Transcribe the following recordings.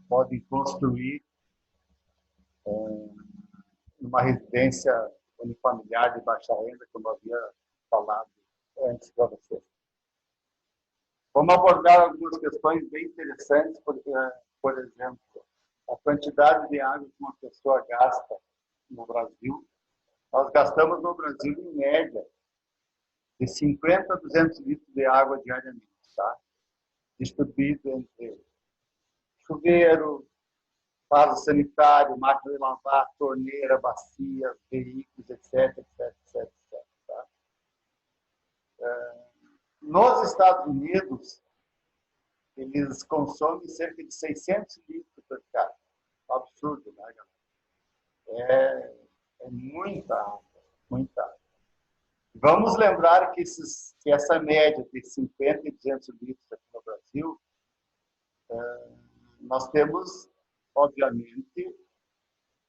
podem construir numa residência unifamiliar de baixa renda, como eu havia falado antes para vocês. Vamos abordar algumas questões bem interessantes, porque, por exemplo, a quantidade de água que uma pessoa gasta no Brasil. Nós gastamos no Brasil, em média, de 50 a 200 litros de água diariamente, tá? Distribuído entre chuveiro, vaso sanitário, máquina de lavar, torneira, bacia, veículos, etc, etc, etc, etc, tá? Nos Estados Unidos, eles consomem cerca de 600 litros por casa. Absurdo, né, galera? É muita água, muita água. Vamos lembrar que essa média de 50 e 200 litros aqui no Brasil, nós temos, obviamente,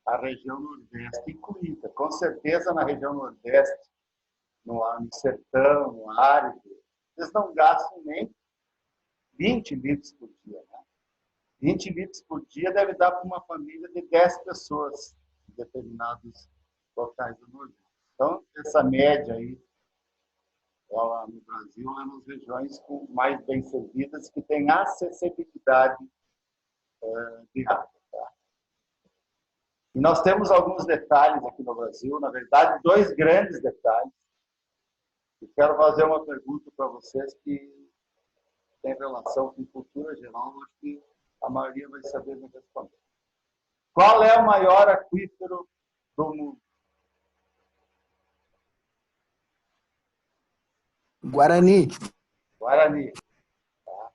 a região Nordeste incluída. Com certeza, na região Nordeste, no sertão, no árido, eles não gastam nem 20 litros por dia. Né? 20 litros por dia deve dar para uma família de 10 pessoas em determinados locais do Nordeste. Então, essa média aí, ela, no Brasil, é nas regiões mais bem servidas, que têm acessibilidade de água. Tá? E nós temos alguns detalhes aqui no Brasil, na verdade, dois grandes detalhes. E quero fazer uma pergunta para vocês que tem relação com cultura geral, acho que a maioria vai saber me responder. Qual é o maior aquífero do mundo? Guarani. Guarani. Tá?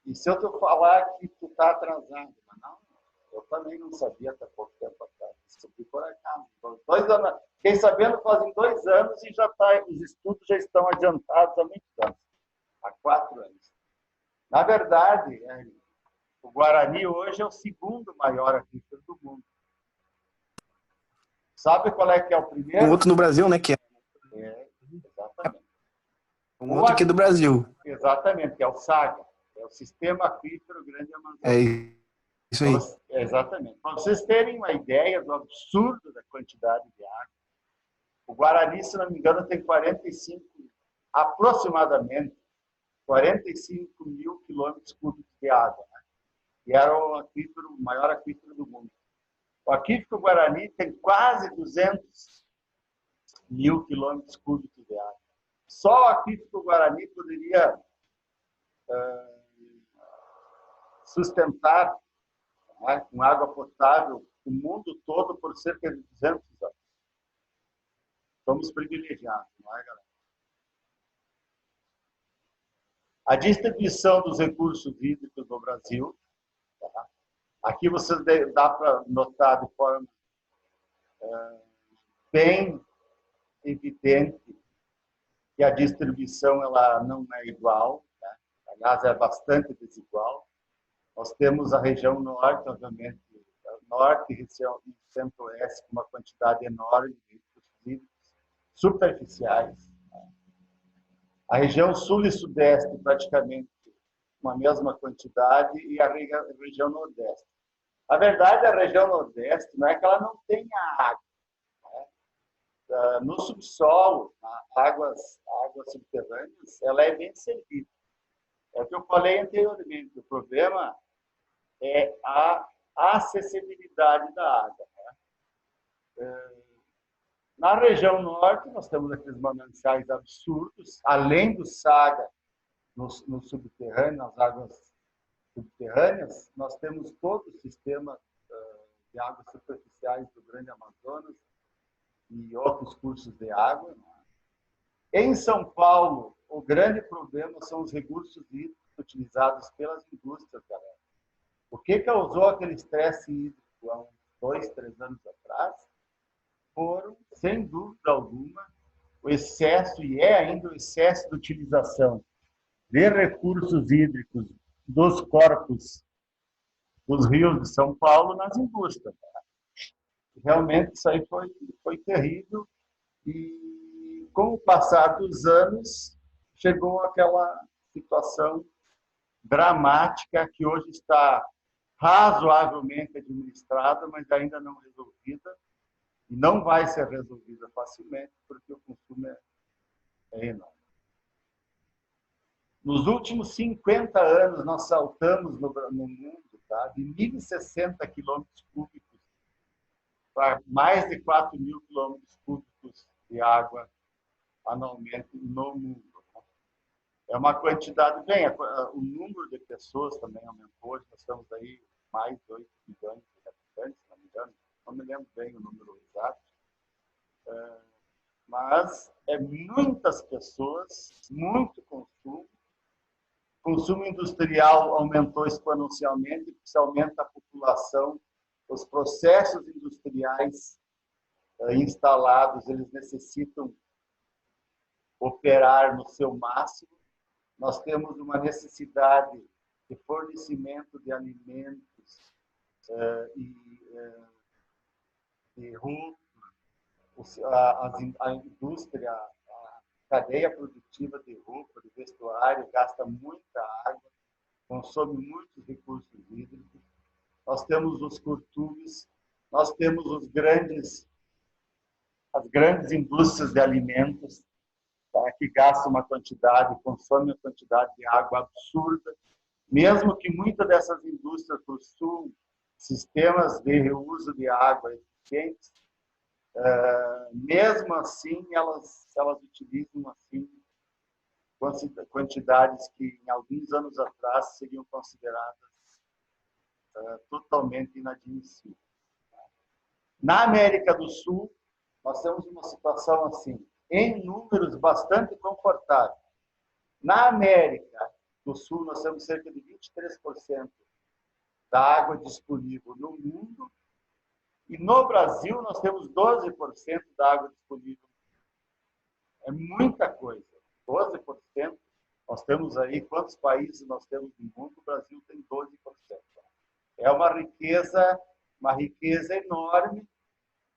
E se eu te falar que tu está atrasado? Mas não, eu também não sabia até pouco tempo atrás. Descobri por acaso. 2 anos. Fiquei sabendo fazem 2 anos e já tá, os estudos já estão adiantados há muitos anos. Há 4 anos. Na verdade, o Guarani hoje é o segundo maior aquífero do mundo. Sabe qual é que é o primeiro? Um outro no Brasil, né? Que Exatamente. Um outro aqui do Brasil. Exatamente, que é o Saga. É o Sistema Aquífero Grande Amazônia. É isso aí. Exatamente. Para vocês terem uma ideia do absurdo da quantidade de água, o Guarani, se não me engano, tem aproximadamente 45 mil quilômetros cúbicos de água. Né? E era o maior aquífero do mundo. O aquífero Guarani tem quase 200 mil quilômetros cúbicos de água. Só o aquífero Guarani poderia sustentar, né, com água potável o mundo todo por cerca de 200 anos. Somos privilegiados, não é, galera? A distribuição dos recursos hídricos no Brasil. Tá? Aqui vocês dá para notar de forma bem evidente que a distribuição ela não é igual. Né? Aliás, é bastante desigual. Nós temos a região norte, obviamente, norte e centro-oeste, com uma quantidade enorme de recursos hídricos superficiais. A região sul e sudeste, praticamente uma mesma quantidade, e a região nordeste. A verdade, a região nordeste não é que ela não tenha água. Né? No subsolo, águas subterrâneas, ela é bem servida. É o que eu falei anteriormente. O problema é a acessibilidade da água. Né? Na região norte, nós temos aqueles mananciais absurdos, além do Saga, no subterrâneo, nas águas subterrâneas, nós temos todo o sistema de águas superficiais do Grande Amazonas e outros cursos de água. Em São Paulo, o grande problema são os recursos hídricos utilizados pelas indústrias, galera. O que causou aquele estresse hídrico há uns 2, 3 anos atrás foram, sem dúvida alguma, o excesso, e é ainda o excesso de utilização de recursos hídricos dos corpos dos rios de São Paulo nas indústrias. Realmente isso aí foi terrível e com o passar dos anos chegou aquela situação dramática que hoje está razoavelmente administrada, mas ainda não resolvida, e não vai ser resolvida facilmente, porque o consumo é enorme. Nos últimos 50 anos, nós saltamos no mundo, tá, de 1.060 quilômetros cúbicos para mais de 4.000 quilômetros cúbicos de água anualmente no mundo. É uma quantidade, bem, o número de pessoas também aumentou, nós estamos aí mais de 8 milhões de habitantes, se não me engano, não me lembro bem o número exato, mas é muitas pessoas, muito consumo industrial aumentou exponencialmente, porque se aumenta a população, os processos industriais instalados, eles necessitam operar no seu máximo. Nós temos uma necessidade de fornecimento de alimentos e roupa, a indústria, a cadeia produtiva de roupa, de vestuário, gasta muita água, consome muitos recursos hídricos. Nós temos os curtumes, nós temos as grandes indústrias de alimentos, tá, que gastam uma quantidade, consomem uma quantidade de água absurda, mesmo que muitas dessas indústrias possuam sistemas de reuso de água eficientes, mesmo assim elas utilizam assim quantidades que em alguns anos atrás seriam consideradas totalmente inadmissíveis. Na América do Sul, nós temos uma situação assim, em números bastante confortáveis. Na América do Sul, nós temos cerca de 23% da água disponível no mundo, e no Brasil nós temos 12% da água disponível. É muita coisa. 12%. Nós temos aí, quantos países nós temos no mundo? O Brasil tem 12%. É uma riqueza enorme.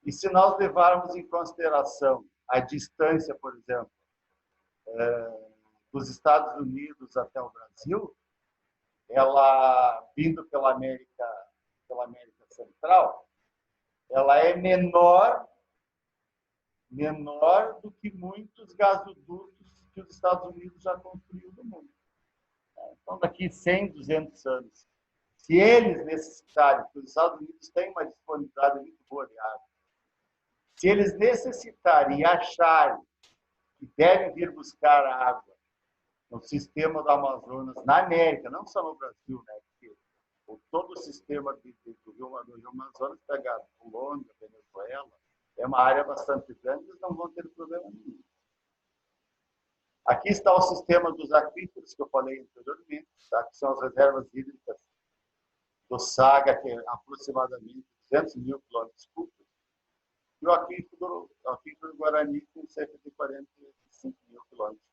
E se nós levarmos em consideração a distância, por exemplo, dos Estados Unidos até o Brasil, ela, vindo pela América Central, ela é menor do que muitos gasodutos que os Estados Unidos já construíram no mundo. Então, daqui 100, 200 anos, se eles necessitarem, porque os Estados Unidos têm uma disponibilidade muito boa de água, se eles necessitarem e acharem que devem vir buscar água no sistema do Amazonas, na América, não só no Brasil, né? Porque todo o sistema do Rio Amazonas pega Colômbia, Venezuela, é uma área bastante grande, eles não vão ter problema nenhum. Aqui está o sistema dos aquíferos que eu falei anteriormente, tá? Que são as reservas hídricas do Saga, que é aproximadamente 200 mil quilômetros cúbicos, e o aquífero do Guarani, com cerca de 45 mil quilômetros.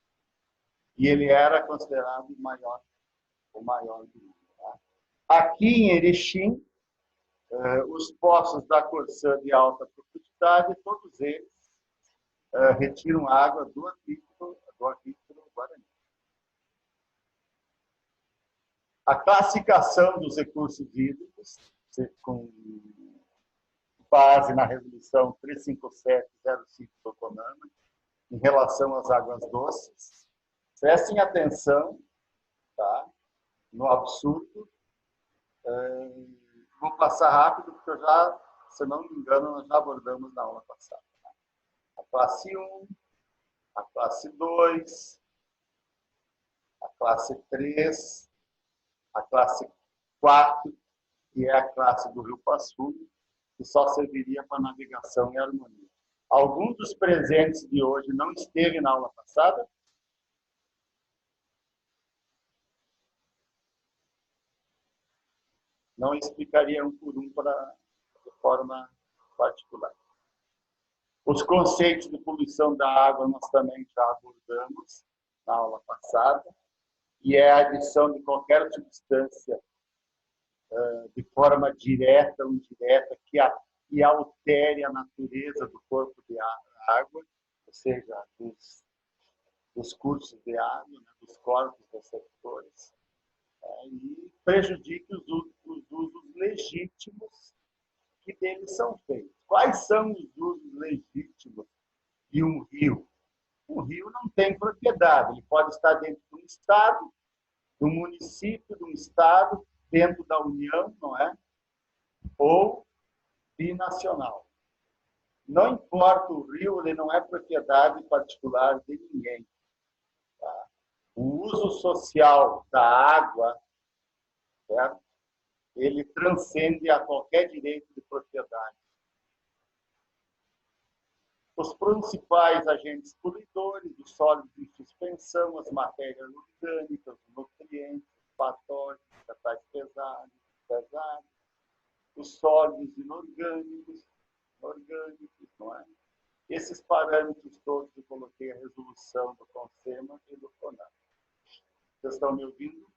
E ele era considerado o maior do mundo. Tá? Aqui em Erechim, os poços da Corsã de alta profundidade, todos eles retiram água do aquífero Guarani. A classificação dos recursos hídricos, com base na resolução 35705 do CONAMA, em relação às águas doces. Prestem atenção, tá, no absurdo. Vou passar rápido, porque eu já, se não me engano, nós já abordamos na aula passada. Tá? A classe 1, a classe 2, a classe 3, a classe 4, que é a classe do Rio Paçu, que só serviria para navegação e harmonia. Algum dos presentes de hoje não esteve na aula passada? Não explicaria um por um de forma particular. Os conceitos de poluição da água nós também já abordamos na aula passada, e é a adição de qualquer substância de forma direta ou indireta que altere a natureza do corpo de água, ou seja, dos dos cursos de água, né, dos corpos receptores, e prejudique os usos legítimos que deles são feitos. Quais são os usos legítimos de um rio? Um rio não tem propriedade, ele pode estar dentro de um estado, de um município, de um estado, dentro da União, não é? Ou binacional. Não importa o rio, ele não é propriedade particular de ninguém. Tá? O uso social da água, certo? Ele transcende a qualquer direito de propriedade. Os principais agentes poluidores, os sólidos em suspensão, as matérias orgânicas, os nutrientes, os patógenos, metais pesados, os sólidos inorgânicos, não é? Esses parâmetros todos eu coloquei a resolução do CONSEMA e do CONAM. Vocês estão me ouvindo?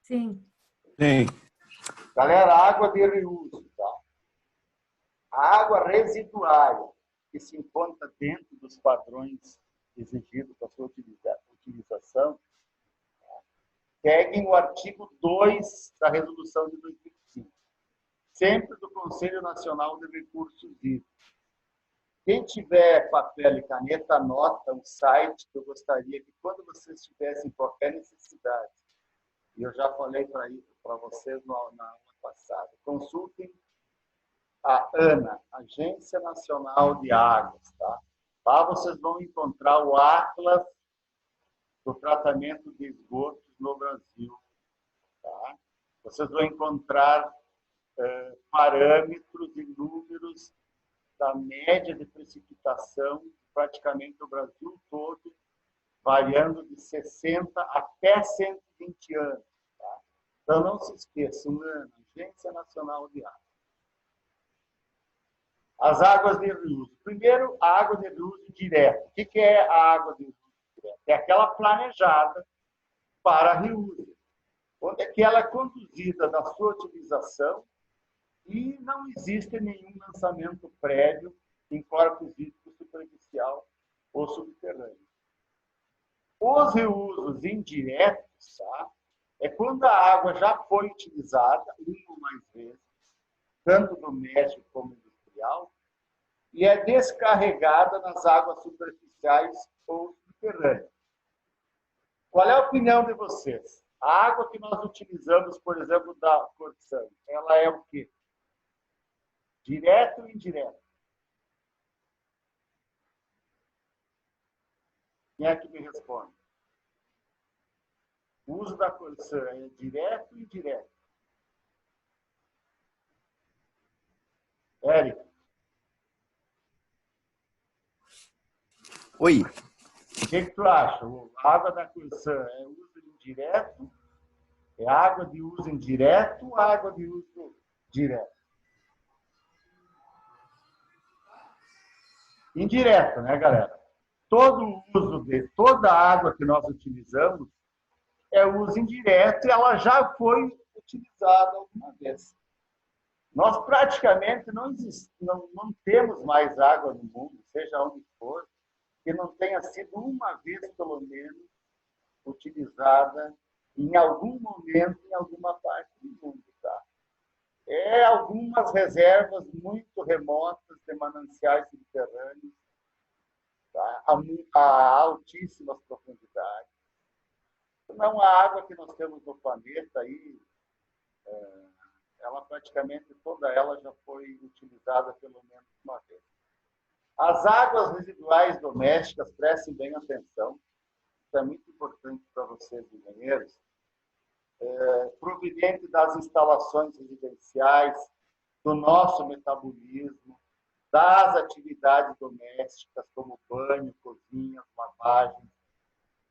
Sim. Sim. Galera, água de reuso, tá? A água residuária, que se encontra dentro dos padrões exigidos para sua utilização, seguem o artigo 2 da resolução de 2005, sempre do Conselho Nacional de Recursos Hídricos. Quem tiver papel e caneta, anota um site que eu gostaria que, quando vocês tivessem qualquer necessidade, e eu já falei para vocês na aula passada, consultem a ANA, Agência Nacional de Águas. Tá? Lá vocês vão encontrar o Atlas do tratamento de esgotos no Brasil. Tá? Vocês vão encontrar parâmetros e números da média de precipitação praticamente no Brasil todo, variando de 60 até 120 anos. Tá? Então, não se esqueçam, ANA, Agência Nacional de Águas. As águas de reuso. Primeiro, a água de reuso direto. O que é a água de reuso direto? É aquela planejada para reuso, onde é que ela é conduzida da sua utilização e não existe nenhum lançamento prévio em corpos hídricos superficial ou subterrâneo. Os reusos indiretos, tá? É quando a água já foi utilizada uma ou mais vezes, tanto doméstico como industrial, e é descarregada nas águas superficiais ou subterrâneas. Qual é a opinião de vocês? A água que nós utilizamos, por exemplo, da Corsan, ela é o quê? Direto ou indireto? Quem é que me responde? O uso da Corsan é direto ou indireto? Érico? Oi. O que tu acha? A água da Corsan é uso indireto? É água de uso indireto ou água de uso direto? Indireto, né, galera? Todo o uso de toda a água que nós utilizamos é uso indireto e ela já foi utilizada alguma vez. Nós praticamente não temos mais água no mundo, seja onde for, que não tenha sido uma vez, pelo menos, utilizada em algum momento, em alguma parte do mundo. Tá? É algumas reservas muito remotas de mananciais subterrâneos, tá? A altíssimas profundidades. Não, a água que nós temos no planeta, aí, ela praticamente toda ela já foi utilizada pelo menos uma vez. As águas residuais domésticas, prestem bem atenção, isso é muito importante para vocês, engenheiros, proveniente das instalações residenciais, do nosso metabolismo, das atividades domésticas, como banho, cozinha, lavagem,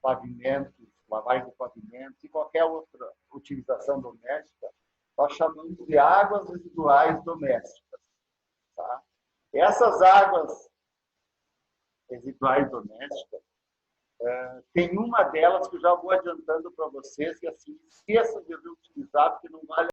pavimentos, lavagem de pavimentos e qualquer outra utilização doméstica, nós chamamos de águas residuais domésticas. Tá? Essas águas residuais domésticas, tem uma delas que eu já vou adiantando para vocês, que assim, esqueçam de reutilizar, porque não vale